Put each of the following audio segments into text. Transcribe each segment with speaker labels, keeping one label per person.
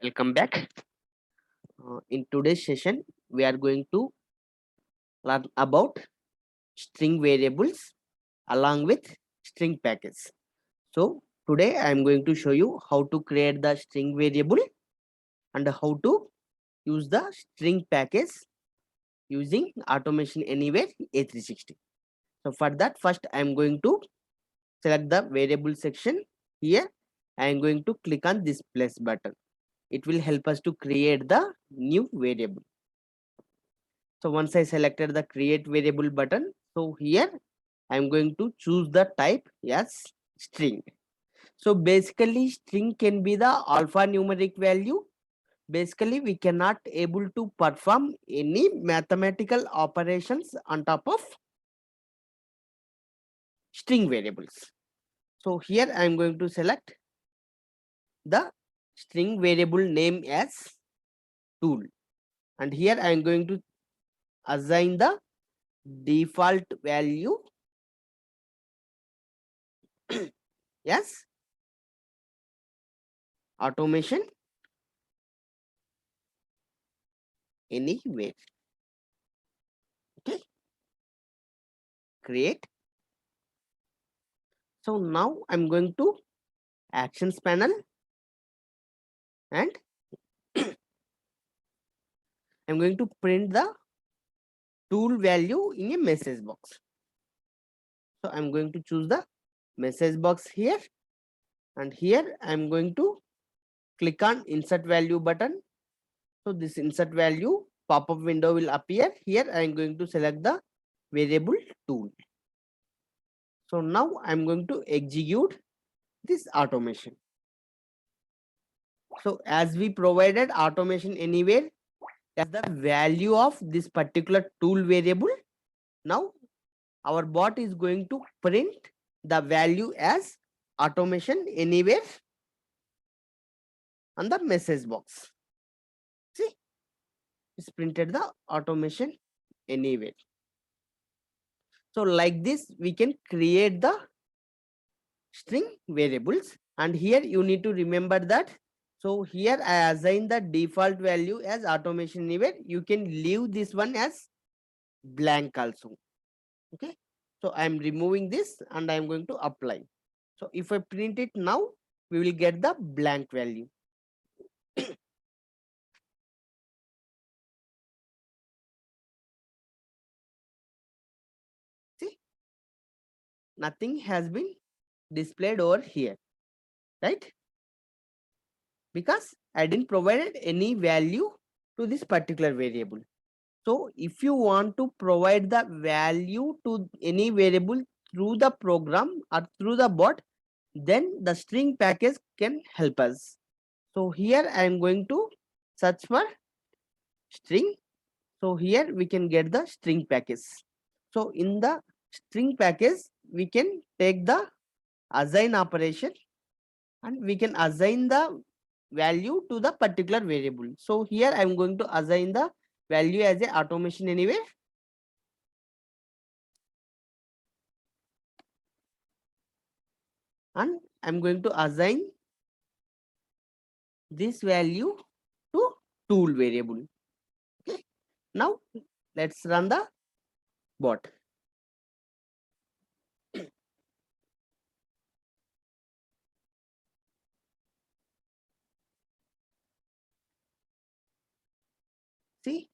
Speaker 1: Welcome back. In today's session, we are going to learn about string variables along with string package. So today I am going to show you how to create the string variable and how to use the string package using Automation Anywhere A360. So for that, first I am going to select the variable section. Here I am going to click on this plus button. It will help us to create the new variable. So once I selected the create variable button, so here I'm going to choose the type as string. So basically string can be the alphanumeric value. Basically we cannot able to perform any mathematical operations on top of string variables. So here I'm going to select the string variable name as tool, and here I'm going to assign the default value as automation anywhere. Okay, create. So now I'm going to actions panel, and I'm going to print the tool value in a message box. So I'm going to choose the message box here, and here I'm going to click on insert value button. So this insert value pop-up window will appear. Here I'm going to select the variable tool. So now I'm going to execute this automation. So as we provided automation anywhere as the value of this particular tool variable, now our bot is going to print the value as automation anywhere on the message box. See, it's printed the automation anywhere. So like this we can create the string variables, and here you need to remember that. So here I assign the default value as automation anywhere. You can leave this one as blank also. Okay, so I'm removing this and I'm going to apply. So if I print it now, we will get the blank value. See, nothing has been displayed over here, right? Because I didn't provide any value to this particular variable. So if you want to provide the value to any variable through the program or through the bot, then the string package can help us. So here I am going to search for string. So here we can get the string package. So in the string package, we can take the assign operation, and we can assign the value to the particular variable. So here I am going to assign the value as a automation anywhere, and I'm going to assign this value to tool variable. Okay, now let's run the bot. See,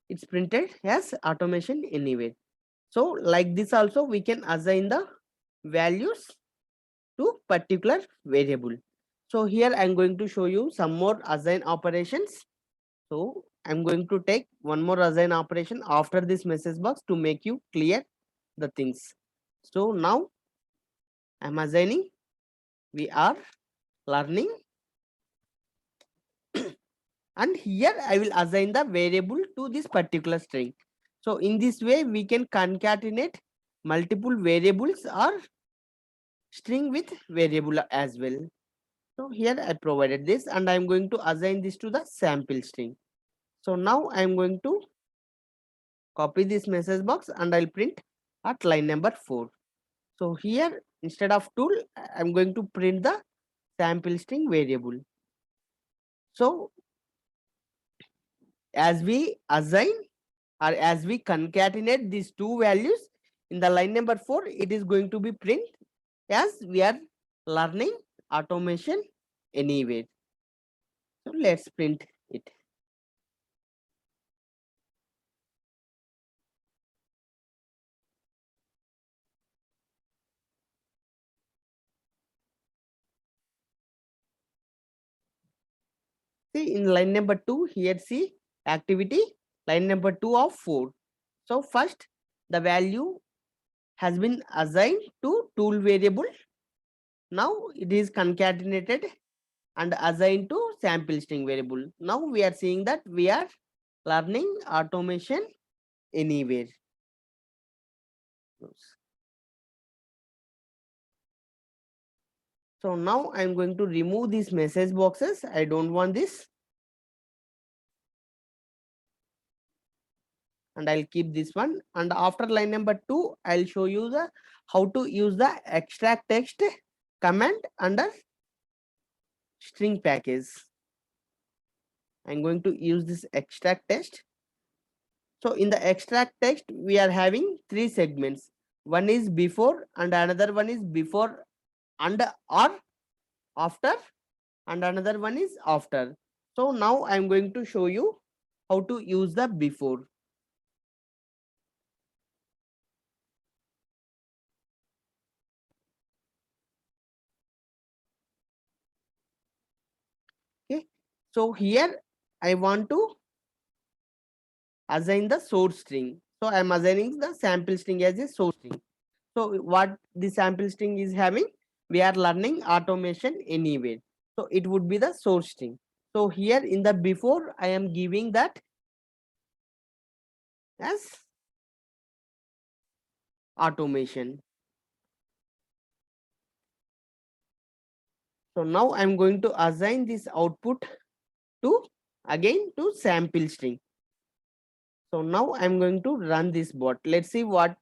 Speaker 1: it's printed as automation anywhere. So like this also we can assign the values to particular variable. So here I'm going to show you some more assign operations. So I'm going to take one more assign operation after this message box to make you clear the things. So now I'm assigning, we are learning, and here I will assign the variable to this particular string. So in this way we can concatenate multiple variables or string with variable as well. So here I provided this, and I'm going to assign this to the sample string. So now I'm going to copy this message box and I'll print at line number 4. So here instead of tool, I'm going to print the sample string variable. So as we assign or as we concatenate these two values in the line number 4, it is going to be print as we are learning automation anywhere. So let's print it. See in line number 2 here, see activity line number 2 of 4. So first the value has been assigned to tool variable. Now it is concatenated and assigned to sample string variable. Now we are seeing that we are learning automation anywhere. So now I'm going to remove these message boxes. I don't want this. And I'll keep this one. And after line number 2, I'll show you the how to use the extract text command under string package. I'm going to use this extract text. So in the extract text, we are having 3 segments. One is before and another one is before and or after, and another one is after. So now I'm going to show you how to use the before. Okay. So here I want to assign the source string. So I'm assigning the sample string as a source string. So what the sample string is having, we are learning automation anywhere. So it would be the source string. So here in the before, I am giving that as automation. So now I'm going to assign this output to again to sample string. So now I'm going to run this bot. Let's see what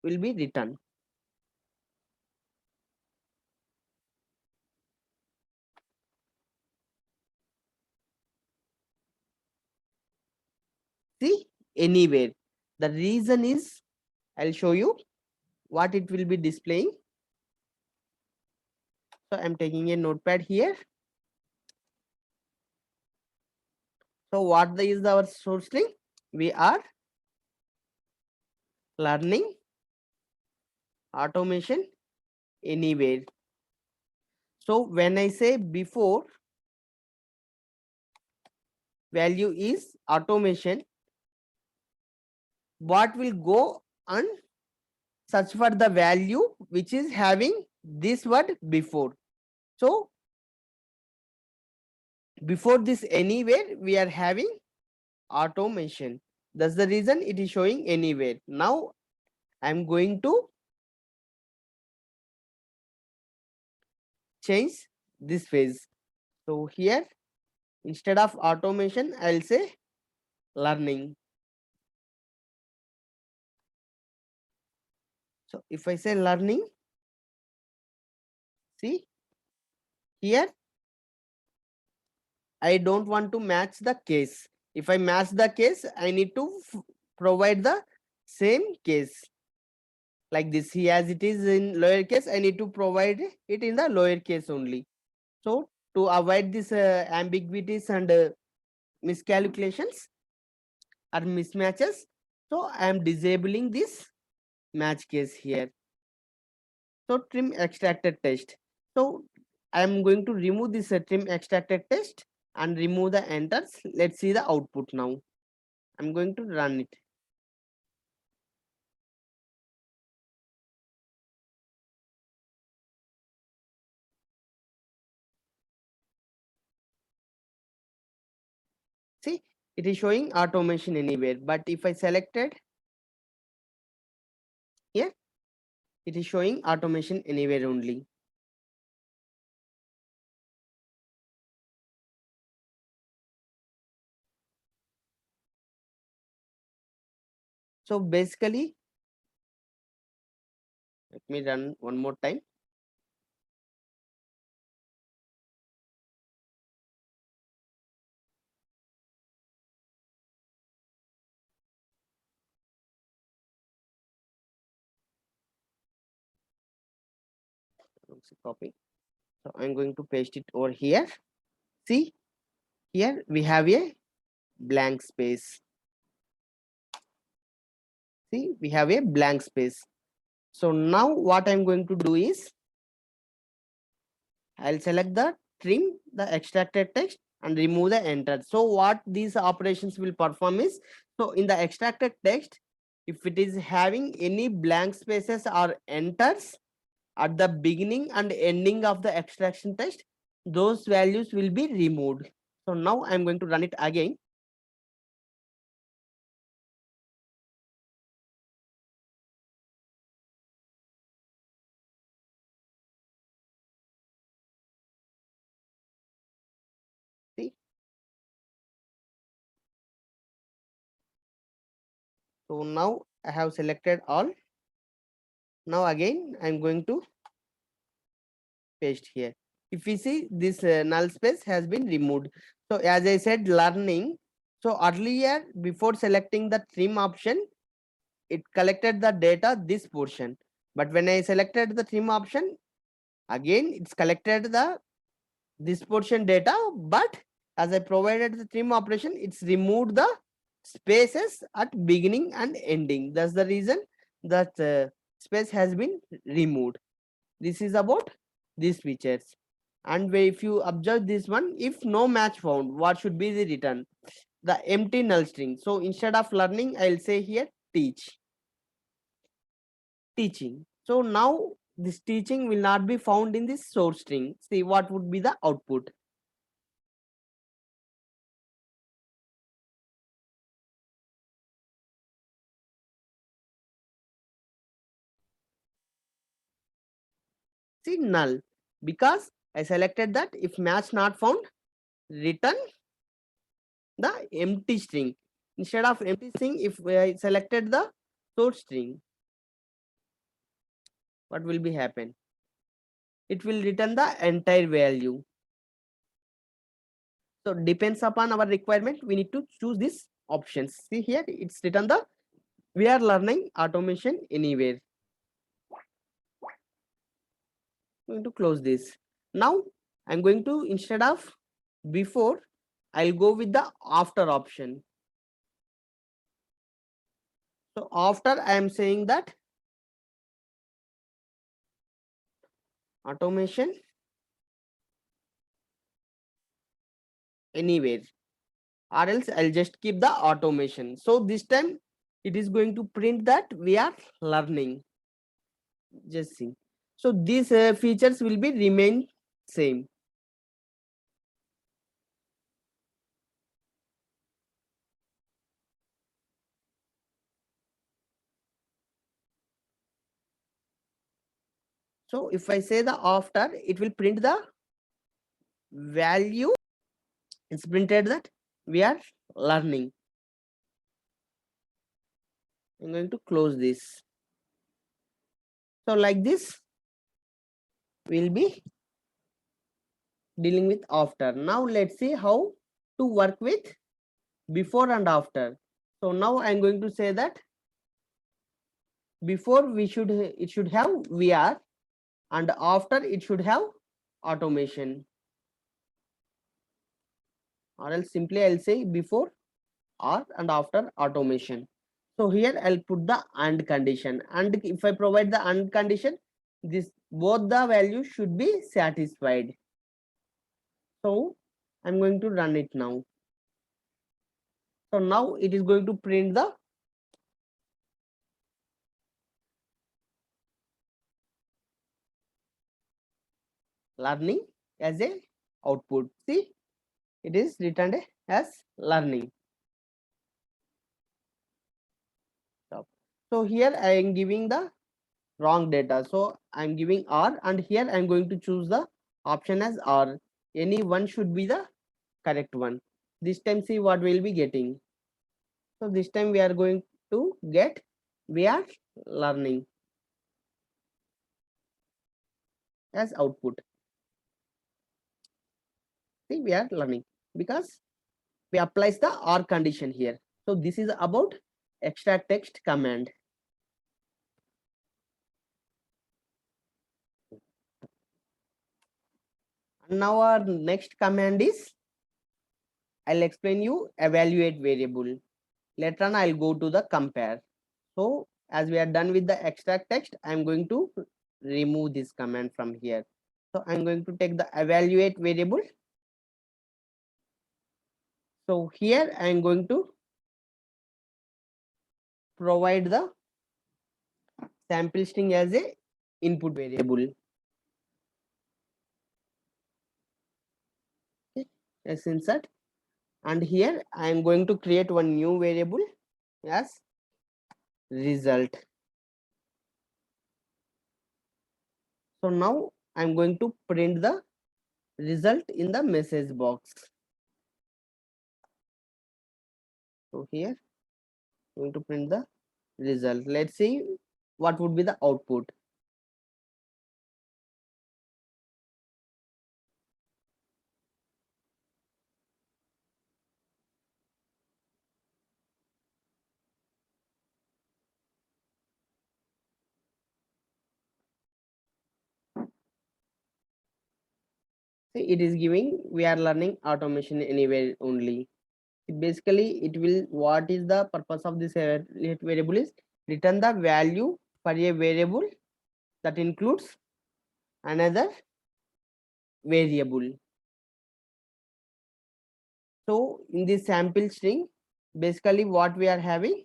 Speaker 1: will be written. See anywhere. The reason is I'll show you what it will be displaying. So I'm taking a notepad here. So what is our source string? We are learning automation anywhere. So when I say before value is automation, what will go and search for the value which is having this word before. So before this anywhere we are having automation. That's the reason it is showing anywhere. Now I'm going to change this phase. So here instead of automation I'll say learning. So if I say learning, see here I don't want to match the case. If I match the case, I need to provide the same case like this. Here as it is in lowercase, I need to provide it in the lowercase only. So to avoid this ambiguities and miscalculations or mismatches, so I am disabling this match case here. So trim extracted text. So I am going to remove this trim extracted text and remove the enters. Let's see the output now. I'm going to run it. See, it is showing automation anywhere. But if I selected here, it is showing automation anywhere only. So basically, let me run one more time. copy. So I'm going to paste it over here. See, here we have a blank space. See, we have a blank space. So now what I'm going to do is I'll select the trim, the extracted text, and remove the enter. So what these operations will perform is, so in the extracted text, if it is having any blank spaces or enters at the beginning and ending of the extraction text, those values will be removed. So now I'm going to run it again. See, so now I have selected all. Now again I'm going to paste here. If we see, this null space has been removed. So as I said, learning. So earlier, before selecting the trim option, it collected the data this portion. But when I selected the trim option, again it's collected the this portion data. But as I provided the trim operation, it's removed the spaces at beginning and ending. That's the reason that space has been removed. This is about these features. And if you observe this one, if no match found, what should be the return? The empty null string. So instead of learning, I'll say here teaching. So now this teaching will not be found in this source string. See what would be the output. See, null, because I selected that if match not found, return the empty string. Instead of empty string, if I selected the source string, what will be happen? It will return the entire value. So depends upon our requirement, we need to choose these options. See here, it's written the we are learning automation anywhere. I'm going to close this. Now I'm going to, instead of before, I'll go with the after option. So after I am saying that automation anywhere, or else I'll just keep the automation. So this time it is going to print that we are learning. Just see. So these features will be remain same. So if I say the after, it will print the value. It's printed that we are learning. I'm going to close this. So like this, we'll be dealing with after. Now let's see how to work with before and after. So now I'm going to say that before it should have VR, and after it should have automation, or else simply I'll say before or and after automation. So here I'll put the AND condition, and if I provide the AND condition, this both the values should be satisfied. So I'm going to run it now. So now it is going to print the learning as a output. See, it is returned as learning. So here I am giving the wrong data. So I'm giving R, and here I'm going to choose the option as R. Any one should be the correct one. This time see what we'll be getting. So this time we are going to get we are learning as output. See, we are learning because we applies the OR condition here. So this is about extract text command. Now our next command is, I'll explain you evaluate variable. Later on I'll go to the compare. So as we are done with the extract text, I'm going to remove this command from here. So I'm going to take the evaluate variable. So here I'm going to provide the sample string as a input variable. Okay, let's insert, and here I am going to create one new variable as result. So now I'm going to print the result in the message box. So here I'm going to print the result. Let's see what would be the output. See, it is giving we are learning automation anywhere only. Basically, it will, what is the purpose of this variable is return the value for a variable that includes another variable. So in this sample string, basically what we are having,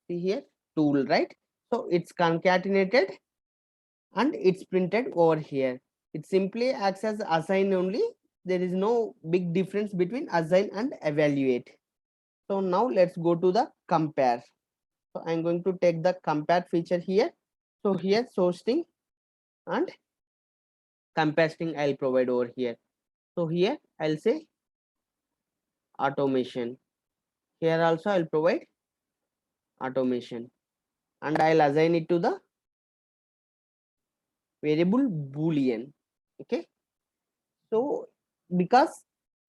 Speaker 1: see here, tool, right? So it's concatenated and it's printed over here. It simply acts as assign only. There is no big difference between assign and evaluate. So now let's go to the compare. So I'm going to take the compare feature here. So here source string and compare string I'll provide over here. So here I'll say automation. Here also I'll provide automation, and I'll assign it to the variable boolean. Okay. So because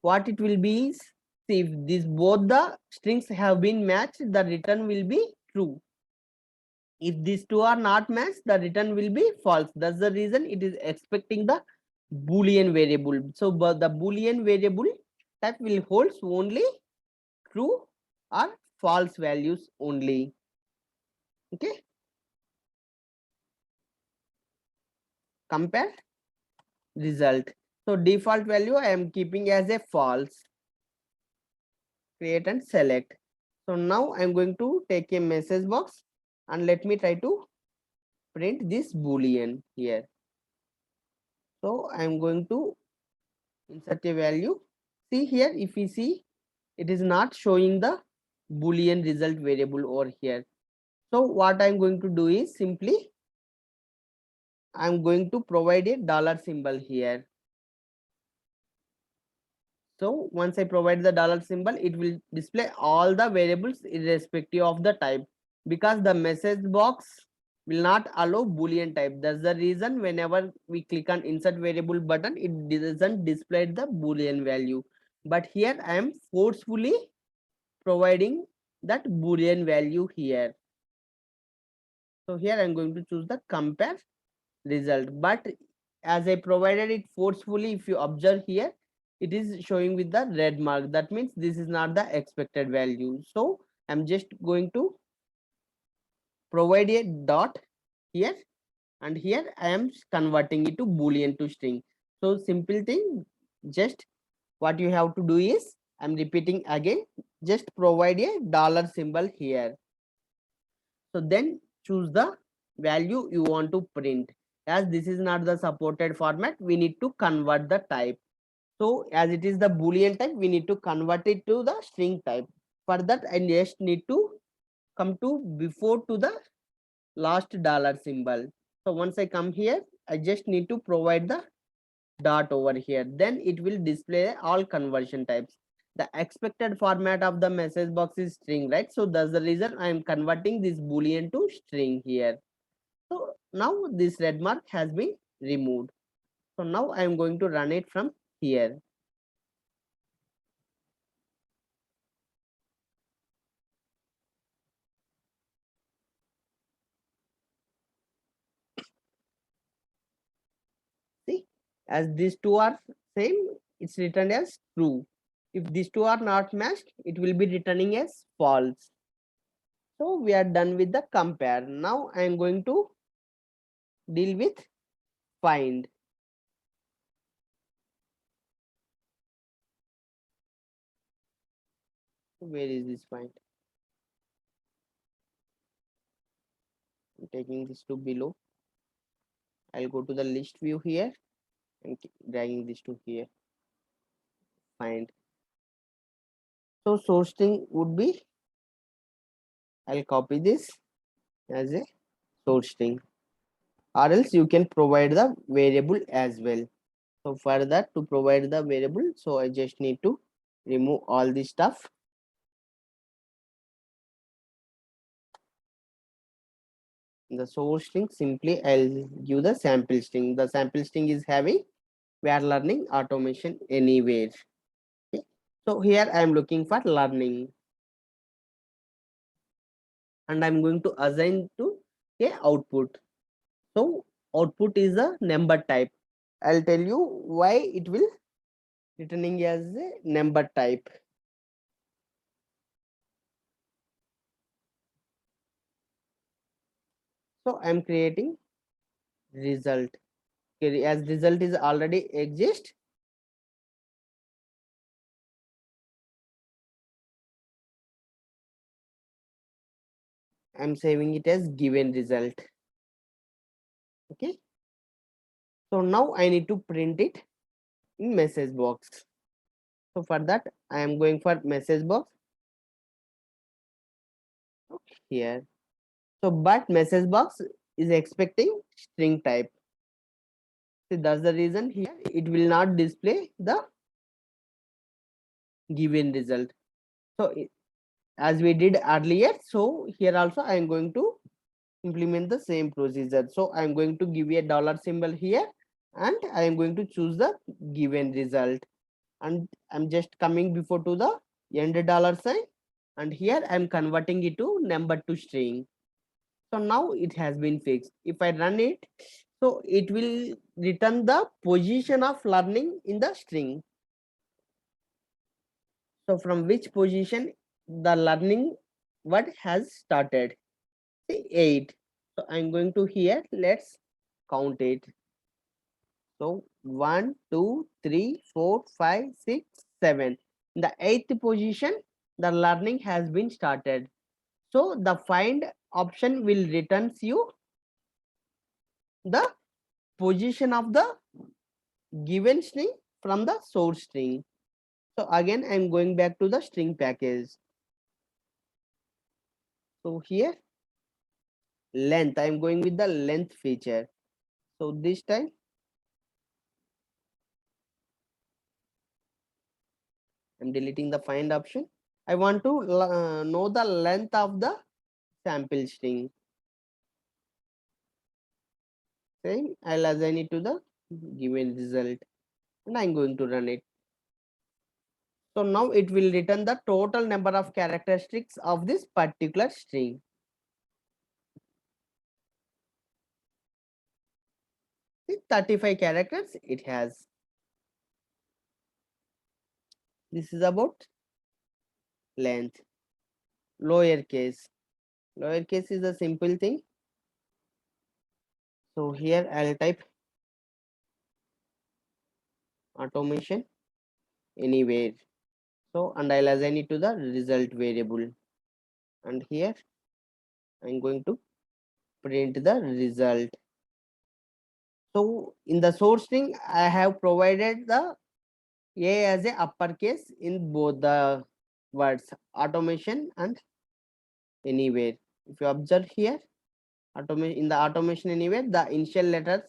Speaker 1: what it will be is, see, if these both the strings have been matched, the return will be true. If these two are not matched, the return will be false. That's the reason it is expecting the boolean variable. So but the boolean variable type will holds only true or false values only. Okay. Compare result. So default value I am keeping as a false. Create and select. So now I'm going to take a message box and let me try to print this boolean here. So I'm going to insert a value. See here, if we see, it is not showing the boolean result variable over here. So what I'm going to do is simply I'm going to provide a dollar symbol here. So once I provide the dollar symbol, it will display all the variables irrespective of the type, because the message box will not allow boolean type. That's the reason whenever we click on insert variable button, it doesn't display the boolean value. But here I am forcefully providing that boolean value here. So here I'm going to choose the compare result, but as I provided it forcefully, if you observe here, it is showing with the red mark. That means this is not the expected value. So I'm just going to provide a dot here, and here I am converting it to boolean to string. So simple thing, just what you have to do is, I'm repeating again, just provide a dollar symbol here. So then choose the value you want to print. As this is not the supported format, we need to convert the type. So as it is the boolean type, we need to convert it to the string type. For that, I just need to come to before to the last dollar symbol. So once I come here, I just need to provide the dot over here. Then it will display all conversion types. The expected format of the message box is string, right? So that's the reason I am converting this boolean to string here. So now this red mark has been removed. So now I am going to run it from here. As these two are same, it's written as true. If these two are not matched, it will be returning as false. So we are done with the compare. Now I am going to deal with find. Where is this find? I'm taking this to below. I'll go to the list view here and dragging this to here. Find. So source string would be, I'll copy this as a source string, or else you can provide the variable as well. So for that, to provide the variable, so I just need to remove all this stuff. The source string, simply I'll give the sample string. The sample string is having, we are learning automation anywhere. Okay. So here I am looking for learning, and I'm going to assign to a output. So output is a number type. I'll tell you why it will returning as a number type. So I'm creating result. Okay, as result is already exist, I'm saving it as given result. Okay. So now I need to print it in message box. So for that, I am going for message box here. So but message box is expecting string type. So that's the reason here it will not display the given result. So as we did earlier, so here also I am going to implement the same procedure. So I am going to give a dollar symbol here, and I am going to choose the given result, and I'm just coming before to the end dollar sign, and here I'm converting it to number to string. So now it has been fixed. If I run it, so it will return the position of learning in the string. So from which position the learning word has started. Say 8. So I'm going to here, let's count it. So 1, 2, 3, 4, 5, 6, 7. In the 8th position, the learning has been started. So the find option will returns you the position of the given string from the source string. So again, I'm going back to the string package. So here, length, I'm going with the length feature. So this time, I'm deleting the find option. I want to know the length of the sample string. Same, I'll assign it to the given result, and I'm going to run it. So now it will return the total number of characteristics of this particular string. With 35 characters it has. This is about length. Lowercase. Lowercase is a simple thing. So here I'll type automation anywhere. So and I'll assign it to the result variable. And here I'm going to print the result. So in the source string, I have provided the A as a uppercase in both the words automation and anywhere. If you observe here, in the automation anywhere, the initial letters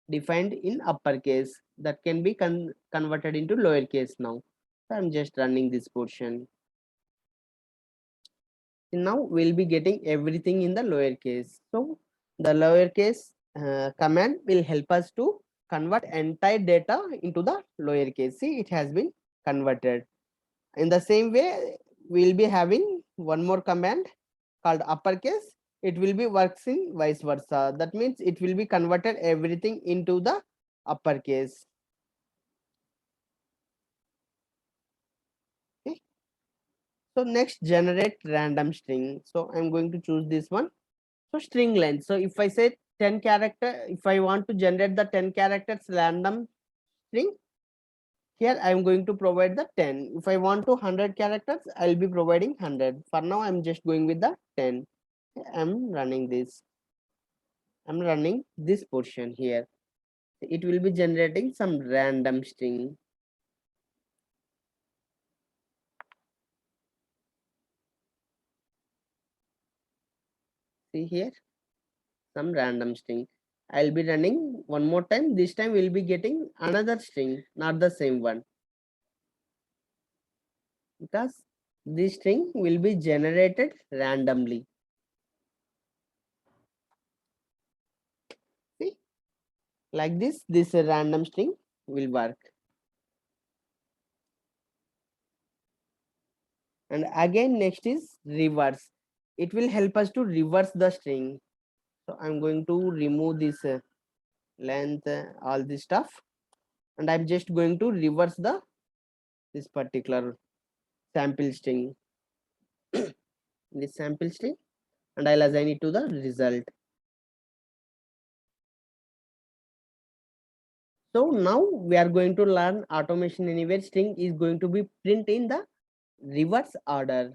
Speaker 1: defined in uppercase that can be converted into lowercase now. So I'm just running this portion. Now we'll be getting everything in the lowercase. So the lowercase command will help us to convert entire data into the lowercase. See, it has been converted. In the same way, we'll be having one more command called uppercase. It will be works in vice versa. That means it will be converted everything into the uppercase. Okay. So next, generate random string. So I'm going to choose this one. So string length. So if I say 10 character, if I want to generate the 10 characters random string, here I am going to provide the 10. If I want to 100 characters, I'll be providing 100. For now, I'm just going with the 10. I'm running this. I'm running this portion here. It will be generating some random string. See here, some random string. I'll be running one more time. This time we'll be getting another string, not the same one. Because this string will be generated randomly. See, like this random string will work. And again, next is reverse. It will help us to reverse the string. So I'm going to remove this length, all this stuff, and I'm just going to reverse this particular sample string, this sample string, and I'll assign it to the result. So now we are going to learn automation anywhere string is going to be print in the reverse order.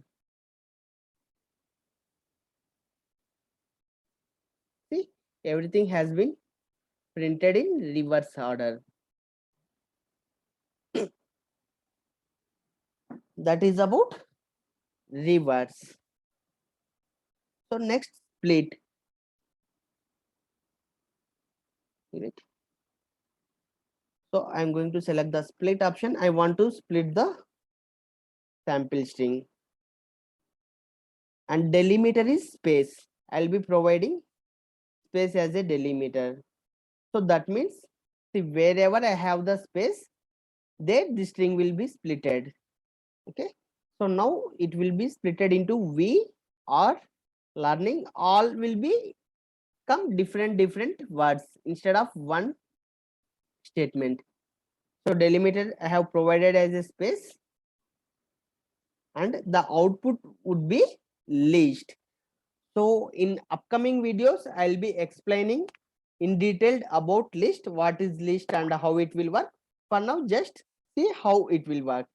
Speaker 1: See, everything has been printed in reverse order. That is about reverse. So next, split. Right. So I'm going to select the split option. I want to split the sample string, and delimiter is space. I'll be providing space as a delimiter. So that means, see, wherever I have the space, there the string will be splitted. Okay. So now it will be splitted into V or learning. All will be come different words instead of one statement. So delimiter I have provided as a space, and the output would be list. So in upcoming videos, I'll be explaining in detail about list, what is list and how it will work. For now, just see how it will work.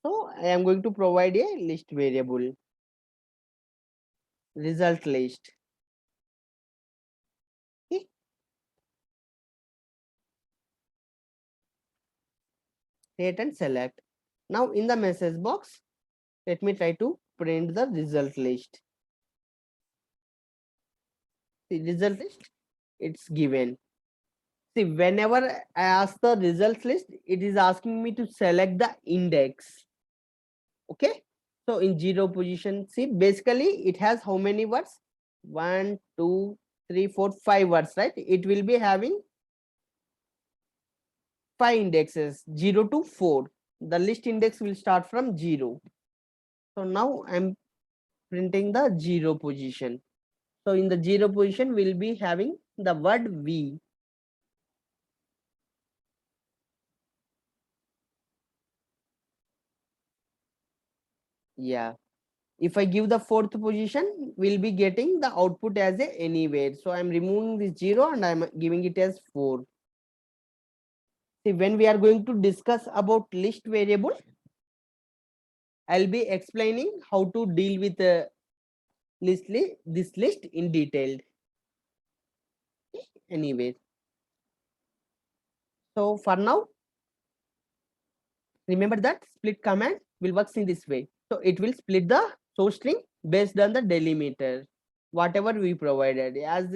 Speaker 1: So I am going to provide a list variable, result list. Okay. Create and select. Now in the message box, let me try to print the result list. The result list, it's given. See, whenever I ask the results list, it is asking me to select the index. Okay. So in 0 position, see, basically it has how many words? 1, 2, 3, 4, 5 words, right? It will be having 5 indexes, 0 to 4. The list index will start from 0. So now I'm printing the 0 position. So in the 0 position, we'll be having the word V. Yeah. If I give the 4th position, we'll be getting the output as a anywhere. So I'm removing this 0 and I'm giving it as 4. See, when we are going to discuss about list variable, I'll be explaining how to deal with this list in detail. Anyway, so for now, remember that split command will work in this way. So it will split the source string based on the delimiter, whatever we provided. As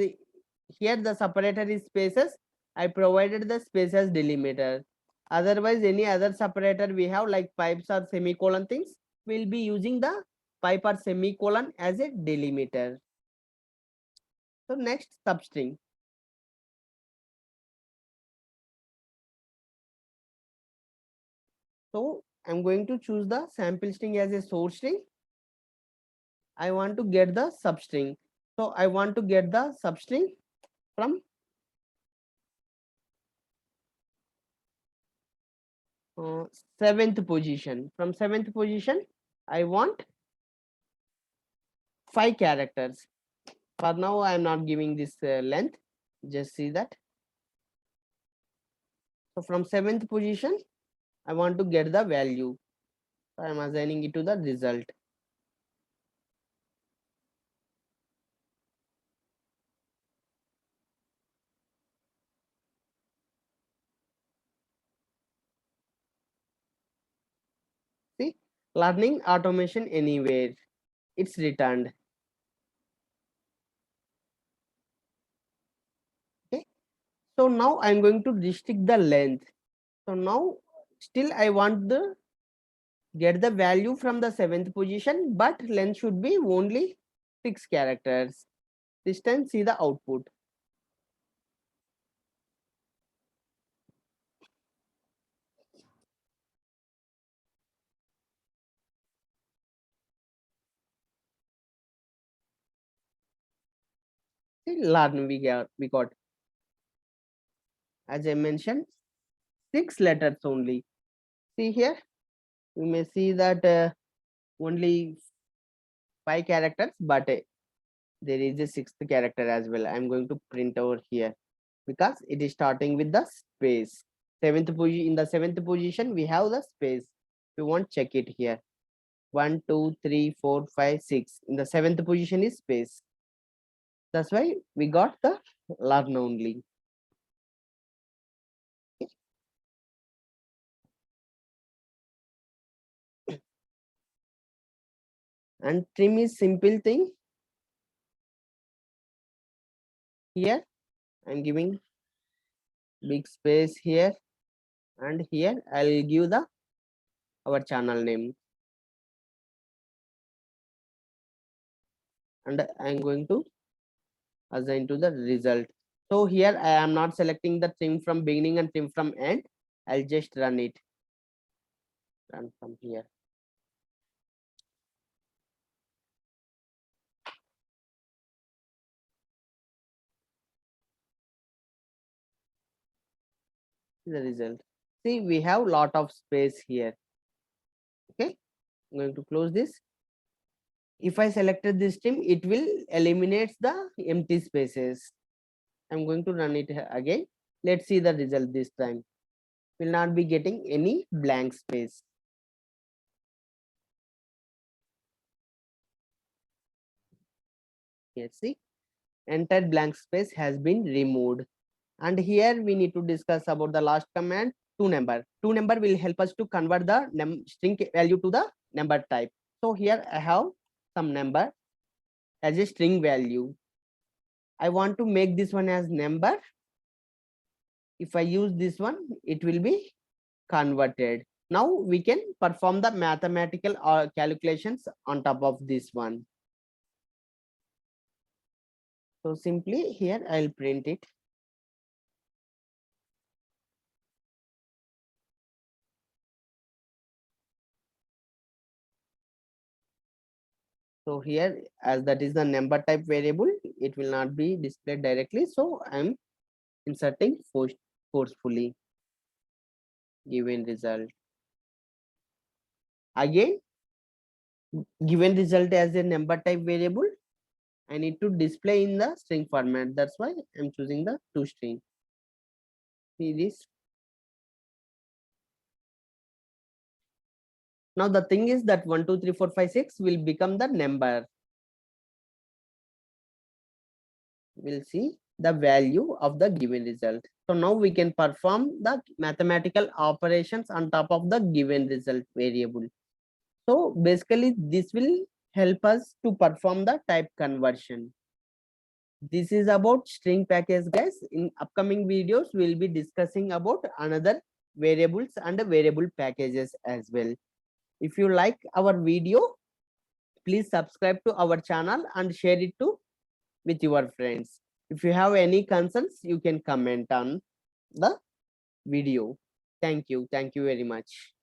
Speaker 1: here the separator is spaces, I provided the space as delimiter. Otherwise, any other separator we have like pipes or semicolon things, we'll be using the pipe or semicolon as a delimiter. So next, substring. So I'm going to choose the sample string as a source string. I want to get the substring. So I want to get the substring from 7th position. From 7th position, I want 5 characters. For now, I am not giving this length. Just see that. So from 7th position, I want to get the value. So I am assigning it to the result. See, learning automation anywhere. It's returned. Okay. So now I'm going to restrict the length. So now still I want the get the value from the 7th position, but length should be only 6 characters. This time see the output. See, learn we got as I mentioned 6 letters only. See here, you may see that only 5 characters, but there is a 6th character as well. I'm going to print over here because it is starting with the space. 7th position, in the 7th position we have the space. We want check it here. 1 2 3 4 5 6. In the 7th position is space. That's why we got the learn only. And trim is simple thing. Here I'm giving big space here, and here I'll give the our channel name, and I'm going to assign to the result. So here I am not selecting the trim from beginning and trim from end. I'll just run it. Run from here. The result. See, we have lot of space here. Okay, I'm going to close this. If I selected this trim, it will eliminate the empty spaces. I'm going to run it again. Let's see the result this time. Will not be getting any blank space. Yes, see, entire blank space has been removed. And here we need to discuss about the last command, toNumber. toNumber will help us to convert the string value to the number type. So here I have some number as a string value. I want to make this one as number. If I use this one, it will be converted. Now we can perform the mathematical calculations on top of this one. So simply here I'll print it. So here, as that is the number type variable, it will not be displayed directly. So I'm inserting forcefully given result. Again, given result as a number type variable, I need to display in the string format. That's why I'm choosing the toString. See this. Now the thing is that 1 2 3 4 5 6 will become the number. We'll see the value of the given result. So now we can perform the mathematical operations on top of the given result variable. So basically this will help us to perform the type conversion. This is about string package, guys. In upcoming videos, we'll be discussing about another variables and variable packages as well. If you like our video, please subscribe to our channel and share it with your friends. If you have any concerns, you can comment on the video. Thank you. Thank you very much.